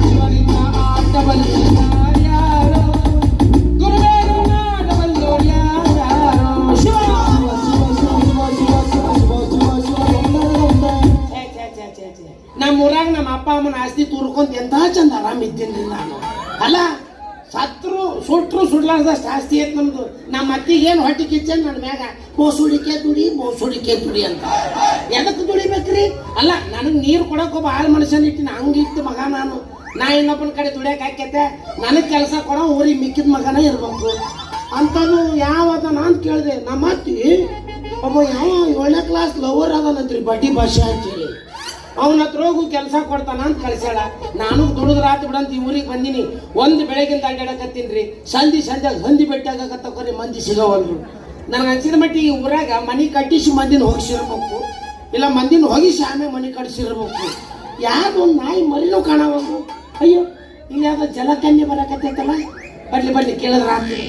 ಶಿವನಿಂದ ಆಟಬಲ್ಲ ಯಾರೋ ಗುರುವೇನು ನಾಡಬಲ್ಲ ಯಾರೋ ಶಿವ ನಮ್ಮ ಊರಾಗ ನಮ್ಮ ಅಪ್ಪ ಅಮ್ಮನ ಆಸ್ತಿ ತೂರ್ಕೊಂತ ಎಂತ ಚಂದ ಆರಾಮಿದ್ದೀನಿ ನಾನು ಅಲ್ಲ ಸತ್ರು ಸುಟ್ರು ಸುಡ್ಲಾರ್ದಷ್ಟು ಆಸ್ತಿ ಐತೆ ನಮ್ದು ನಮ್ಮ ಅತ್ತಿಗೆ ಏನು ಹೊಟ್ಟೆ ಕಿಚ್ಚನ್ ನನ್ನ ಮ್ಯಾಗ ಬೋಸುಡಿಕೆ ದುಡಿ ಅಂತ ಎದಕ್ಕೆ ದುಡಿಬೇಕ್ರಿ ಅಲ್ಲ ನನಗೆ ನೀರು ಕೊಡಕ್ಕೆ ಒಬ್ಬ ಆಳು ಮನುಷ್ಯನ ಇಟ್ಟಿನ ಹಂಗಿತ್ತು ಮಗ ನಾ ಇನ್ನೊಬ್ಬನ ಕಡೆ ದುಡಿಯಕ್ಕೆ ಹಾಕ್ಯತೆ ನನಗೆ ಕೆಲಸ ಕೊಡೋ ಊರಿಗೆ ಮಿಕ್ಕಿದ ಮಗನ ಇರ್ಬೇಕು ಅಂಥದ್ದು ಯಾವದ ನಾನು ಕೇಳಿದೆ ನಮ್ಮ ಅತ್ತಿ ಒಬ್ಬ ಯಾವ 7ನೇ ಕ್ಲಾಸ್ ಲವರ್ ಅದನಂತ್ರಿ ಬಡ್ಡಿ ಭಾಷೆ ಅಂತೇಳಿ ಅವನ ಹತ್ರ ಹೋಗು ಕೆಲಸ ಕೊಡ್ತಾನ ಅಂತ ಕಳ್ಸ್ಯಾಳ ನಾನು ದುಡಿದ್ರ ಆತು ಬಿಡಂತ ಈ ಊರಿಗೆ ಬಂದಿನಿ ಒಂದು ಬೆಳಗಿಂದ ಅಡ್ಡಾಡಕತ್ತೀನಿ ಸಂಧ್ಯಾಗ ಹಂದಿ ಬೆಟ್ಟಾಗತ್ತಕೋರಿ ಮಂದಿ ಸಿಗೋವಲ್ರು ನನಗೆ ಅನ್ಸಿದ ಮಟ್ಟಿಗೆ ಈ ಊರಾಗ ಮನೆ ಕಟ್ಟಿಸಿ ಮಂದಿನ ಹೋಗಿಸಿರ್ಬೇಕು ಇಲ್ಲ ಮಂದಿನ ಹೋಗಿಸಿ ಆಮೇಲೆ ಮನೆ ಕಟ್ಟಿಸಿರ್ಬೇಕು ಯಾವ್ದು ಒಂದು ನಾಯಿ ಮರಿನೂ ಕಾಣವಲ್ರು ಅಯ್ಯೋ ಇಲ್ಲಿ ಯಾವ್ದು ಜಲಕನ್ಯೆ ಬರಕತ್ತೈತಲ್ಲ ಬರ್ಲಿ ಕೇಳಿದ್ರ ಆಗ್ತದೆ